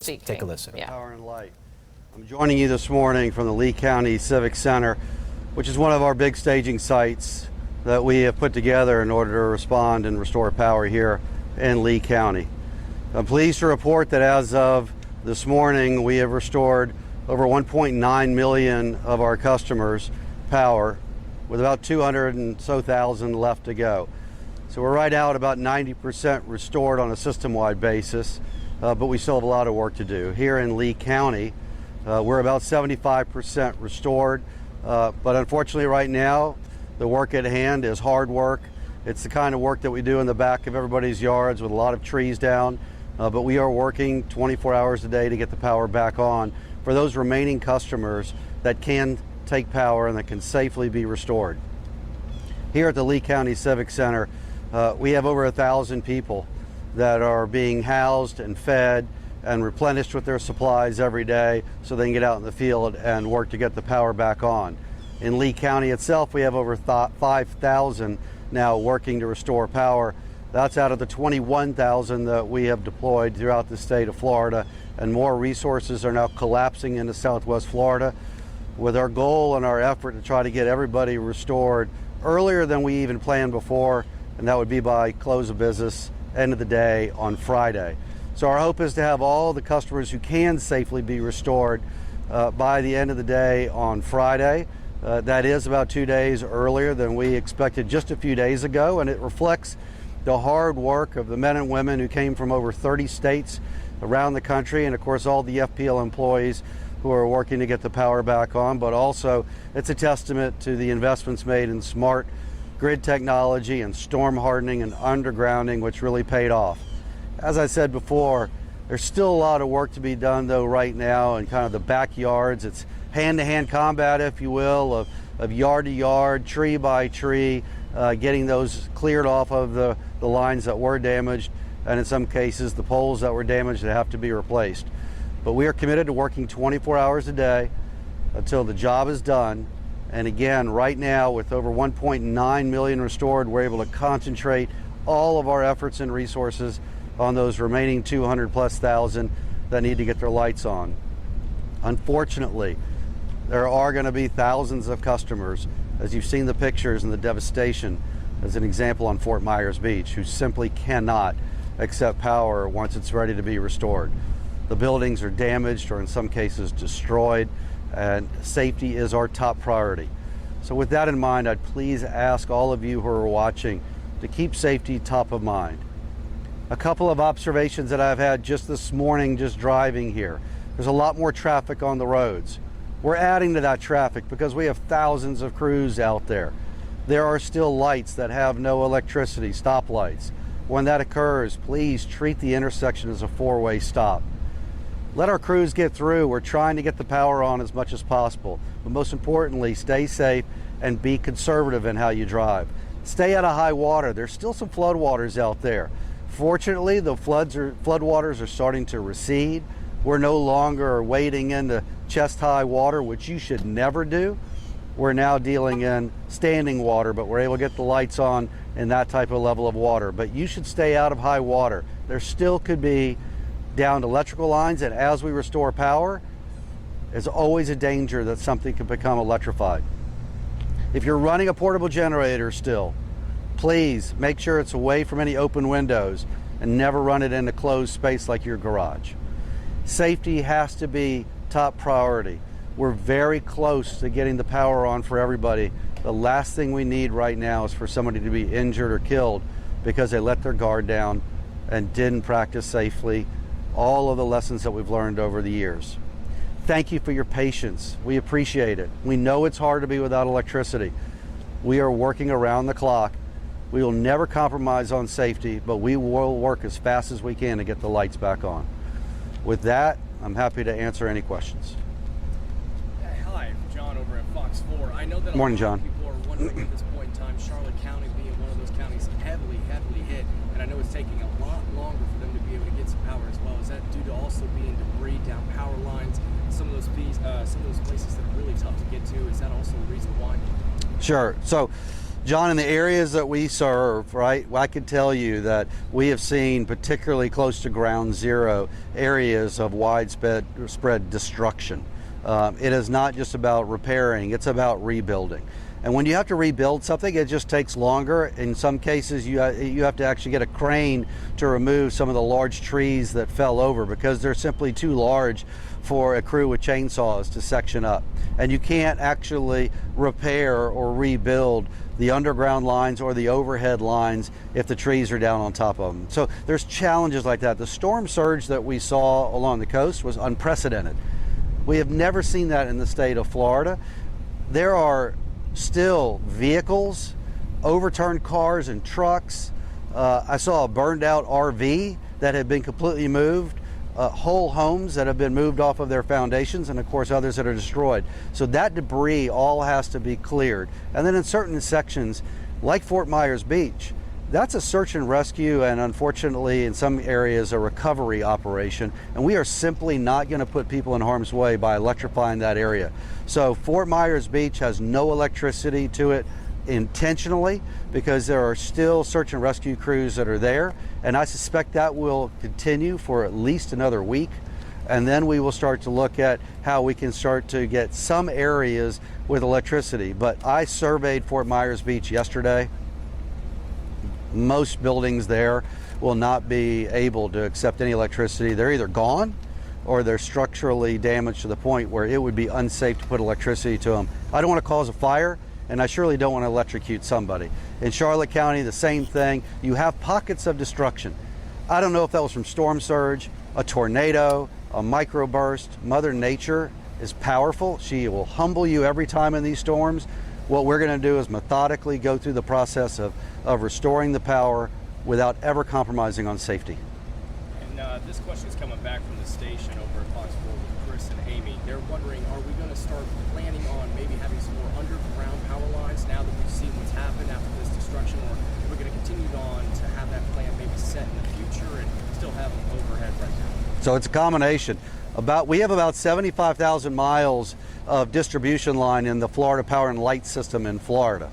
speaking. take a listen. Yeah. Power and Light. I'm joining you this morning from the Lee County Civic Center, which is one of our big staging sites that we have put together in order to respond and restore power here in Lee County. I'm pleased to report that as of this morning, we have restored over 1.9 million of our customers power, with about 200 and so thousand left to go. So we're right now at about 90% restored on a system-wide basis, but we still have a lot of work to do. Here in Lee County, we're about 75% restored, but unfortunately right now, the work at hand is hard work. It's the kind of work that we do in the back of everybody's yards with a lot of trees down, but we are working 24 hours a day to get the power back on for those remaining customers that can take power and that can safely be restored. Here at the Lee County Civic Center, we have over 1,000 people that are being housed and fed and replenished with their supplies every day so they can get out in the field and work to get the power back on. In Lee County itself, we have over 5,000 now working to restore power. That's out of the 21,000 that we have deployed throughout the state of Florida, and more resources are now collapsing into Southwest Florida, with our goal and our effort to try to get everybody restored earlier than we even planned before, and that would be by close of business, end of the day on Friday. So our hope is to have all the customers who can safely be restored by the end of the day on Friday. That is about 2 days earlier than we expected just a few days ago, and it reflects the hard work of the men and women who came from over 30 states around the country, and of course all the FPL employees who are working to get the power back on, but also it's a testament to the investments made in smart grid technology and storm hardening and undergrounding, which really paid off. As I said before, there's still a lot of work to be done though right now in kind of the backyards. It's hand-to-hand combat, if you will, of yard to yard, tree by tree, getting those cleared off of the lines that were damaged, and in some cases the poles that were damaged that have to be replaced. But we are committed to working 24 hours a day until the job is done. And again, right now, with over 1.9 million restored, we're able to concentrate all of our efforts and resources on those remaining 200 plus thousand that need to get their lights on. Unfortunately, there are going to be thousands of customers, as you've seen the pictures and the devastation, as an example on Fort Myers Beach, who simply cannot accept power once it's ready to be restored. The buildings are damaged or in some cases destroyed, and safety is our top priority. So with that in mind, I'd please ask all of you who are watching to keep safety top of mind. A couple of observations that I've had just this morning, just driving here. There's a lot more traffic on the roads. We're adding to that traffic because we have thousands of crews out there. There are still lights that have no electricity, stoplights. When that occurs, please treat the intersection as a four-way stop. Let our crews get through. We're trying to get the power on as much as possible. But most importantly, stay safe and be conservative in how you drive. Stay out of high water. There's still some floodwaters out there. Fortunately, the floodwaters are starting to recede. We're no longer wading into chest-high water, which you should never do. We're now dealing in standing water, but we're able to get the lights on in that type of level of water. But you should stay out of high water. There still could be downed electrical lines, and as we restore power, there's always a danger that something could become electrified. If you're running a portable generator still, please make sure it's away from any open windows and never run it in a closed space like your garage. Safety has to be top priority. We're very close to getting the power on for everybody. The last thing we need right now is for somebody to be injured or killed because they let their guard down and didn't practice safely all of the lessons that we've learned over the years. Thank you for your patience. We appreciate it. We know it's hard to be without electricity. We are working around the clock. We will never compromise on safety, but we will work as fast as we can to get the lights back on. With that, I'm happy to answer any questions. Hi, John over at Fox 4. I know that Morning, a lot John. of people are wondering at this point in time, Charlotte County being one of those counties heavily hit, and I know it's taking a lot longer for them to be able to get some power as well. Is that due to also being debris down power lines, some of those places that are really tough to get to? Is that also a reason why? Sure. So, John, in the areas that we serve, right, I can tell you that we have seen, particularly close to ground zero, areas of widespread destruction. It is not just about repairing, it's about rebuilding. And when you have to rebuild something, it just takes longer. In some cases, you have to actually get a crane to remove some of the large trees that fell over because they're simply too large for a crew with chainsaws to section up. And you can't actually repair or rebuild the underground lines or the overhead lines if the trees are down on top of them. So there's challenges like that. The storm surge that we saw along the coast was unprecedented. We have never seen that in the state of Florida. There are still vehicles, overturned cars and trucks. I saw a burned out RV that had been completely moved, whole homes that have been moved off of their foundations, and of course others that are destroyed. So that debris all has to be cleared. And then in certain sections, like Fort Myers Beach, that's a search and rescue, and unfortunately in some areas a recovery operation, and we are simply not going to put people in harm's way by electrifying that area. So Fort Myers Beach has no electricity to it intentionally because there are still search and rescue crews that are there, and I suspect that will continue for at least another week, and then we will start to look at how we can start to get some areas with electricity. But I surveyed Fort Myers Beach yesterday. Most buildings there will not be able to accept any electricity. They're either gone or they're structurally damaged to the point where it would be unsafe to put electricity to them. I don't want to cause a fire, and I surely don't want to electrocute somebody. In Charlotte County, the same thing. You have pockets of destruction. I don't know if that was from storm surge, a tornado, a microburst. Mother Nature is powerful. She will humble you every time in these storms. What we're going to do is methodically go through the process of restoring the power without ever compromising on safety. And this question is coming back from the station over at Fox 4 with Chris and Amy. They're wondering, are we going to start planning on maybe having some more underground power lines now that we've seen what's happened after this destruction, or are we going to continue on to have that plan maybe set in the future and still have them overhead right now? So it's a combination. We have about 75,000 miles of distribution line in the Florida Power and Light system in Florida.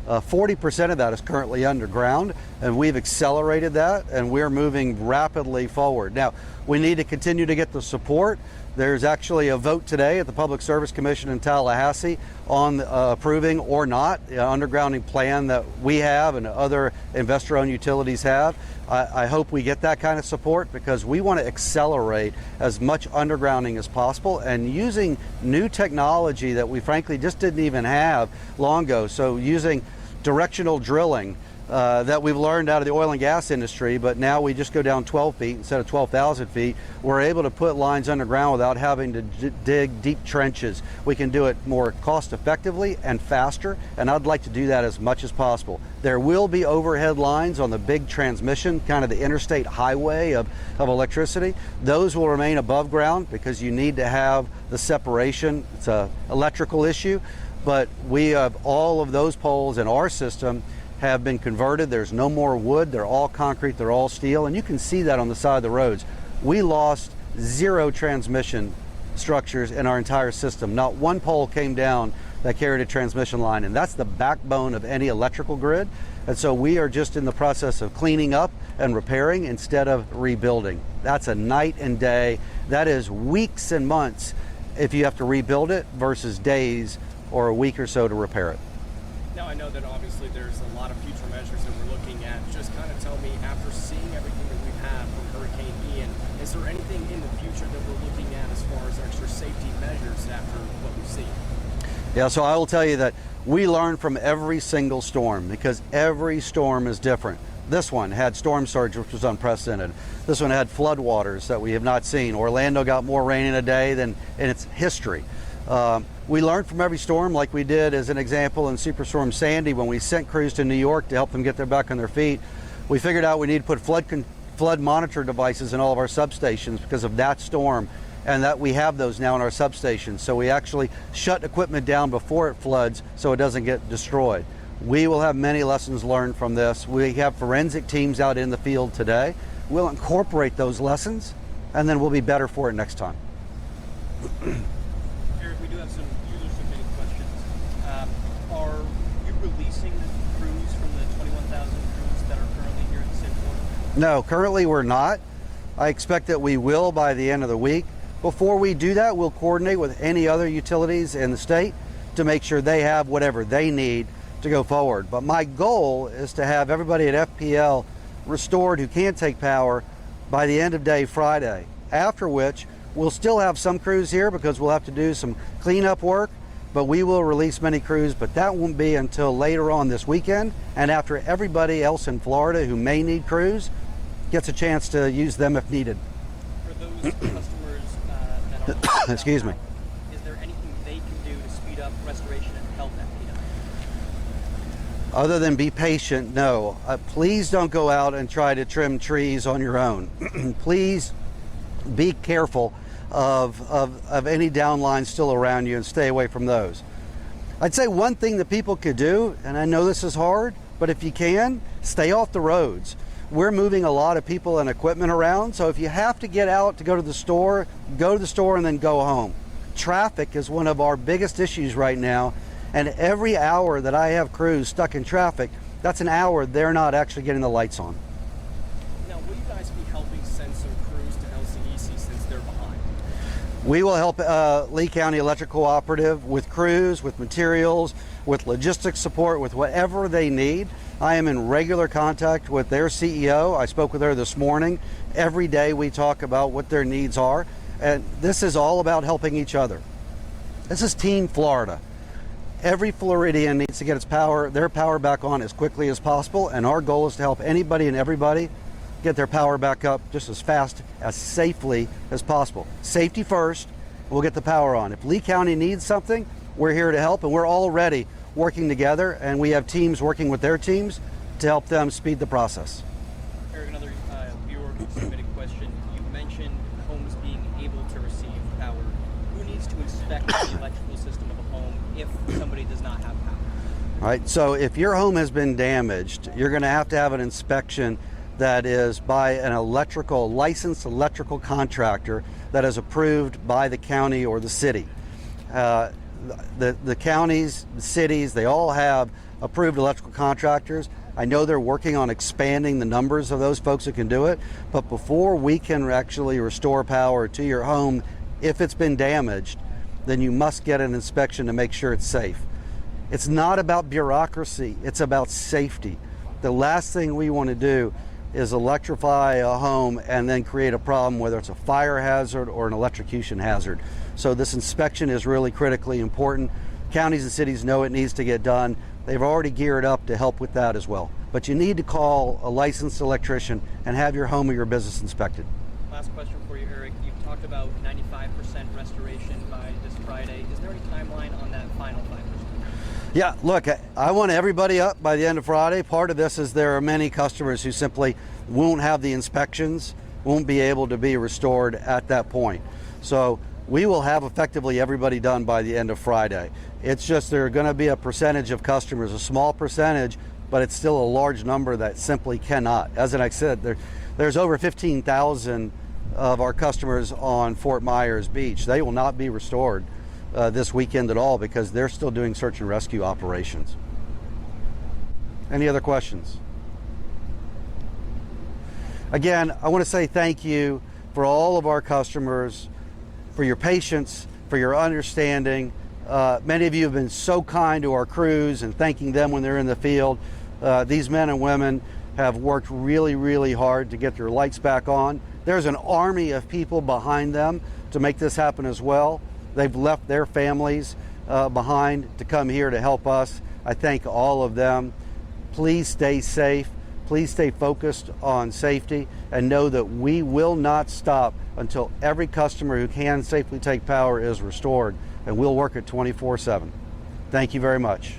40% of that is currently underground, and we've accelerated that, and we're moving rapidly forward. Now, we need to continue to get the support. There's actually a vote today at the Public Service Commission in Tallahassee on approving or not the undergrounding plan that we have and other investor-owned utilities have. I hope we get that kind of support because we want to accelerate as much undergrounding as possible and using new technology that we frankly just didn't even have long ago. So using directional drilling that we've learned out of the oil and gas industry, but now we just go down 12 feet instead of 12,000 feet. We're able to put lines underground without having to dig deep trenches. We can do it more cost effectively and faster, and I'd like to do that as much as possible. There will be overhead lines on the big transmission, kind of the interstate highway of electricity. Those will remain above ground because you need to have the separation. It's an electrical issue, but we have all of those poles in our system have been converted. There's no more wood. They're all concrete. They're all steel. And you can see that on the side of the roads. We lost 0 transmission structures in our entire system. Not one pole came down that carried a transmission line. And that's the backbone of any electrical grid. And so we are just in the process of cleaning up and repairing instead of rebuilding. That's a night and day. That is weeks and months if you have to rebuild it versus days or a week or so to repair it. Now, I know that obviously there's a lot of future measures that we're looking at. Just kind of tell me, after seeing everything that we've had from Hurricane Ian, is there anything in the future that we're looking at as far as extra safety measures after what we've seen? Yeah, so I will tell you that we learn from every single storm because every storm is different. This one had storm surge, which was unprecedented. This one had floodwaters that we have not seen. Orlando got more rain in a day than in its history. We learned from every storm, like we did as an example in Superstorm Sandy when we sent crews to New York to help them get back on their feet. We figured out we need to put flood monitor devices in all of our substations because of that storm, and that we have those now in our substations. So we actually shut equipment down before it floods so it doesn't get destroyed. We will have many lessons learned from this. We have forensic teams out in the field today. We'll incorporate those lessons, and then we'll be better for it next time. We do have some user submitted questions. Are you releasing crews from the 21,000 crews that are currently here in the state of Florida? No, currently we're not. I expect that we will by the end of the week. Before we do that, we'll coordinate with any other utilities in the state to make sure they have whatever they need to go forward. But my goal is to have everybody at FPL restored who can't take power by the end of day Friday, after which we'll still have some crews here because we'll have to do some cleanup work, but we will release many crews, but that won't be until later on this weekend and after everybody else in Florida who may need crews gets a chance to use them if needed. For those customers that are Excuse me. Is there anything they can do to speed up restoration and help FPL? Other than be patient, no. Please don't go out and try to trim trees on your own. Please be careful of any downlines still around you and stay away from those. I'd say one thing that people could do, and I know this is hard, but if you can, stay off the roads. We're moving a lot of people and equipment around, so if you have to get out to go to the store and then go home. Traffic is one of our biggest issues right now, and every hour that I have crews stuck in traffic, that's an hour they're not actually getting the lights on. Now, will you guys be helping send some crews to LCEC since they're behind? We will help Lee County Electric Cooperative with crews, with materials, with logistics support, with whatever they need. I am in regular contact with their CEO. I spoke with her this morning. Every day we talk about what their needs are, and this is all about helping each other. This is Team Florida. Every Floridian needs to get their power back on as quickly as possible, and our goal is to help anybody and everybody get their power back up just as fast, as safely as possible. Safety first, we'll get the power on. If Lee County needs something, we're here to help, and we're already working together, and we have teams working with their teams to help them speed the process. Eric, another viewer who submitted a question. You mentioned homes being able to receive power. Who needs to inspect the electrical system of a home if somebody does not have power? All right, so if your home has been damaged, you're going to have an inspection that is by an licensed electrical contractor that is approved by the county or the city. The counties, the cities, they all have approved electrical contractors. I know they're working on expanding the numbers of those folks that can do it, but before we can actually restore power to your home, if it's been damaged, then you must get an inspection to make sure it's safe. It's not about bureaucracy, it's about safety. The last thing we want to do is electrify a home and then create a problem, whether it's a fire hazard or an electrocution hazard. So this inspection is really critically important. Counties and cities know it needs to get done. They've already geared up to help with that as well. But you need to call a licensed electrician and have your home or your business inspected. Last question for you, Eric. You've talked about 95% restoration by this Friday. Is there any timeline on that final 5%? Yeah, look, I want everybody up by the end of Friday. Part of this is there are many customers who simply won't have the inspections, won't be able to be restored at that point. So we will have effectively everybody done by the end of Friday. It's just there are going to be a percentage of customers, a small percentage, but it's still a large number that simply cannot. As I said, there's over 15,000 of our customers on Fort Myers Beach. They will not be restored this weekend at all because they're still doing search and rescue operations. Any other questions? Again, I want to say thank you for all of our customers, for your patience, for your understanding. Many of you have been so kind to our crews and thanking them when they're in the field. These men and women have worked really, really hard to get their lights back on. There's an army of people behind them to make this happen as well. They've left their families behind to come here to help us. I thank all of them. Please stay safe. Please stay focused on safety and know that we will not stop until every customer who can safely take power is restored, and we'll work it 24/7. Thank you very much.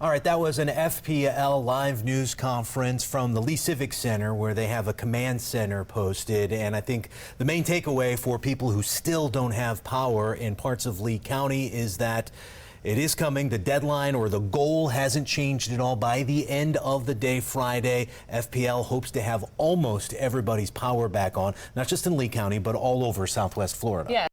All right, that was an FPL live news conference from the Lee Civic Center where they have a command center posted. And I think the main takeaway for people who still don't have power in parts of Lee County is that it is coming. The deadline or the goal hasn't changed at all. By the end of the day Friday, FPL hopes to have almost everybody's power back on, not just in Lee County, but all over Southwest Florida. Yeah.